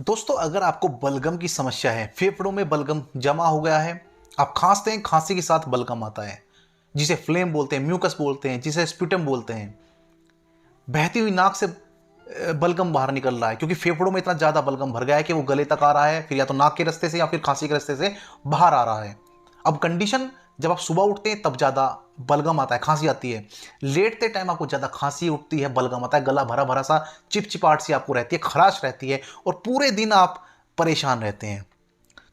दोस्तों, अगर आपको बलगम की समस्या है, फेफड़ों में बलगम जमा हो गया है, आप खांसते हैं, खांसी के साथ बलगम आता है, जिसे फ्लेम बोलते हैं, म्यूकस बोलते हैं, जिसे स्प्यूटम बोलते हैं, बहती हुई नाक से बलगम बाहर निकल रहा है क्योंकि फेफड़ों में इतना ज्यादा बलगम भर गया है कि वो गले तक आ रहा है, फिर या तो नाक के रास्ते से या फिर खांसी के रास्ते से बाहर आ रहा है। अब कंडीशन, जब आप सुबह उठते हैं तब ज्यादा बलगम आता है, खांसी आती है। लेटते टाइम आपको ज्यादा खांसी उठती है, बलगम आता है, गला भरा भरा सा चिपचिपाहट सी आपको रहती है, खराश रहती है और पूरे दिन आप परेशान रहते हैं।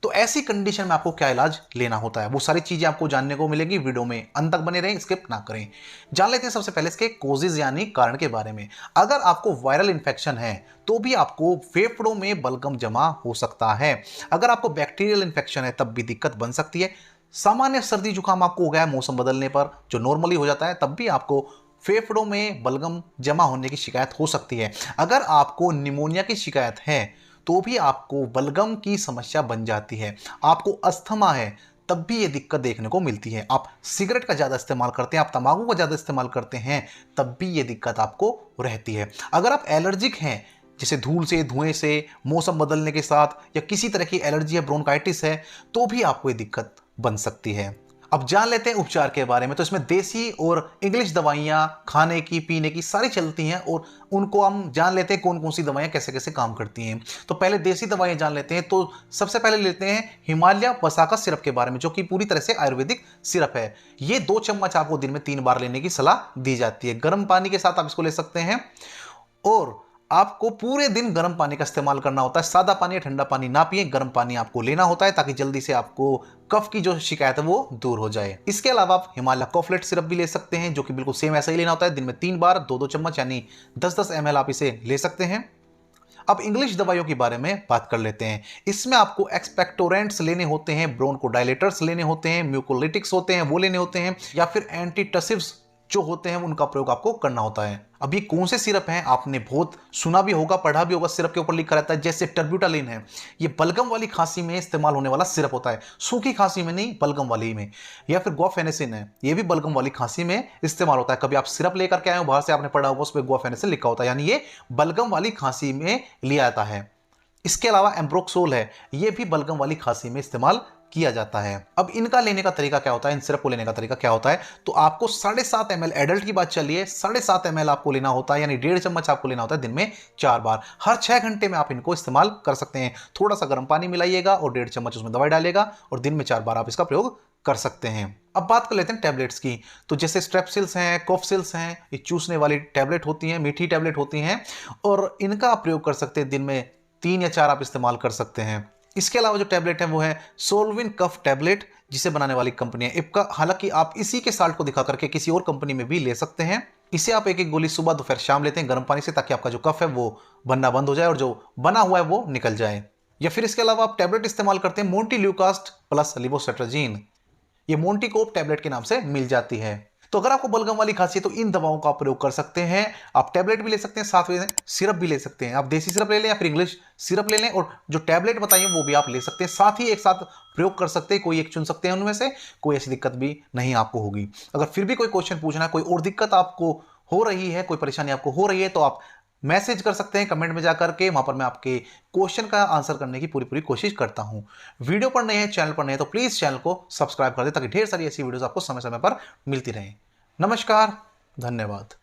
तो ऐसी कंडीशन में आपको क्या इलाज लेना होता है, वो सारी चीजें आपको जानने को मिलेगी वीडियो में, अंत तक बने रहें, स्किप ना करें। जान लेते हैं सबसे पहले इसके कोजेज यानी कारण के बारे में। अगर आपको वायरल इंफेक्शन है तो भी आपको फेफड़ों में बलगम जमा हो सकता है। अगर आपको बैक्टीरियल इंफेक्शन है तब भी दिक्कत बन सकती है। सामान्य सर्दी जुकाम आपको हो गया है मौसम बदलने पर, जो नॉर्मली हो जाता है, तब भी आपको फेफड़ों में बलगम जमा होने की शिकायत हो सकती है। अगर आपको निमोनिया की शिकायत है तो भी आपको बलगम की समस्या बन जाती है। आपको अस्थमा है तब भी ये दिक्कत देखने को मिलती है। आप सिगरेट का ज़्यादा इस्तेमाल करते हैं, आप तंबाकू का ज़्यादा इस्तेमाल करते हैं, तब भी ये दिक्कत आपको रहती है। अगर आप एलर्जिक हैं, जैसे धूल से, धुएं से, मौसम बदलने के साथ, या किसी तरह की एलर्जी है, ब्रोंकाइटिस है, तो भी आपको ये दिक्कत बन सकती है। अब जान लेते हैं उपचार के बारे में। तो इसमें देसी और इंग्लिश दवाइयाँ खाने की, पीने की सारी चलती हैं और उनको हम जान लेते हैं कौन कौन सी दवाइयाँ कैसे कैसे काम करती हैं। तो पहले देसी दवाइयाँ जान लेते हैं। तो सबसे पहले लेते हैं हिमालय वसाका सिरप के बारे में, जो कि पूरी तरह से आयुर्वेदिक सिरप है। ये 2 चम्मच आपको दिन में 3 बार लेने की सलाह दी जाती है। गर्म पानी के साथ आप इसको ले सकते हैं और आपको पूरे दिन गर्म पानी का इस्तेमाल करना होता है। सादा पानी या ठंडा पानी ना पिए, गर्म पानी आपको लेना होता है ताकि जल्दी से आपको कफ की जो शिकायत है वो दूर हो जाए। इसके अलावा आप हिमालय कॉफलेट सिरप भी ले सकते हैं, जो कि बिल्कुल सेम ऐसा ही लेना होता है। दिन में 3 बार 2-2 चम्मच यानी 10-10 ml आप इसे ले सकते हैं। अब इंग्लिश दवाइयों के बारे में बात कर लेते हैं। इसमें आपको एक्सपेक्टोरेंट्स लेने होते हैं, ब्रोंकोडायलेटर्स लेने होते हैं, म्यूकोलिटिक्स होते हैं वो लेने होते हैं, या फिर एंटीटसिव्स जो होते हैं उनका प्रयोग आपको करना होता है। अब ये कौन से सिरप हैं, आपने बहुत सुना भी होगा, पढ़ा भी होगा, सिरप के ऊपर लिखा रहता है, जैसे टर्ब्यूटालिन है। ये बलगम वाली खांसी में इस्तेमाल होने वाला सिरप होता है, सूखी खांसी में नहीं, बलगम वाली में। या फिर गुआफेनेसिन है, ये भी बलगम वाली खांसी में इस्तेमाल होता है। कभी आप सिरप लेकर के आए हो बाहर से, आपने पढ़ा होगा, उस पर गुआफेनेसिन लिखा होता है, यानी ये बलगम वाली खांसी में लिया जाता है। इसके अलावा एम्ब्रोक्सोल है, यह भी बलगम वाली खांसी में इस्तेमाल किया जाता है। अब इनका लेने का तरीका क्या होता है, इन सिरप को लेने का तरीका क्या होता है, तो आपको 7.5 ml, एडल्ट की बात चलिए, 7.5 ml आपको लेना होता है, यानी 1.5 चम्मच आपको लेना होता है दिन में 4 बार। हर 6 घंटे में आप इनको इस्तेमाल कर सकते हैं। थोड़ा सा गर्म पानी मिलाइएगा और 1.5 चम्मच उसमें दवाई डालेगा और दिन में 4 बार आप इसका प्रयोग कर सकते हैं। अब बात कर लेते हैं टैबलेट्स की। तो जैसे स्ट्रेप्सिल्स हैं, कॉफसिल्स हैं, ये चूसने वाली टैबलेट होती हैं, मीठी टैबलेट होती हैं, और इनका आप प्रयोग कर सकते हैं। दिन में 3 या 4 आप इस्तेमाल कर सकते हैं। इसके अलावा जो टैबलेट है वो है सोल्विन कफ टैबलेट, जिसे बनाने वाली कंपनी है इप्का। हालांकि आप इसी के साल्ट को दिखा करके किसी और कंपनी में भी ले सकते हैं। इसे आप एक एक गोली सुबह, दोपहर, शाम लेते हैं गर्म पानी से, ताकि आपका जो कफ है वो बनना बंद हो जाए और जो बना हुआ है वो निकल जाए। या फिर इसके अलावा आप टैबलेट इस्तेमाल करते हैं मोन्टील्यूकास्ट प्लस लिवोसेट्राजीन, ये मोन्टीकोप टैबलेट के नाम से मिल जाती है। तो अगर आपको बलगम वाली खांसी है तो इन दवाओं का प्रयोग कर सकते हैं। आप टैबलेट भी ले सकते हैं, साथ में सिरप भी ले सकते हैं। आप देसी सिरप ले लें या फिर इंग्लिश सिरप ले लें, और जो टैबलेट बताइए वो भी आप ले सकते हैं। साथ ही एक साथ प्रयोग कर सकते हैं, कोई एक चुन सकते हैं उनमें से, कोई ऐसी दिक्कत भी नहीं आपको होगी। अगर फिर भी कोई क्वेश्चन पूछना है, कोई और दिक्कत आपको हो रही है, कोई परेशानी आपको हो रही है, तो आप मैसेज कर सकते हैं कमेंट में जाकर के। वहां पर मैं आपके क्वेश्चन का आंसर करने की पूरी पूरी कोशिश करता हूं। वीडियो पर नए हैं, चैनल पर नए हैं, तो प्लीज चैनल को सब्सक्राइब कर दें ताकि ढेर सारी ऐसी वीडियोस आपको समय समय पर मिलती रहें। नमस्कार, धन्यवाद।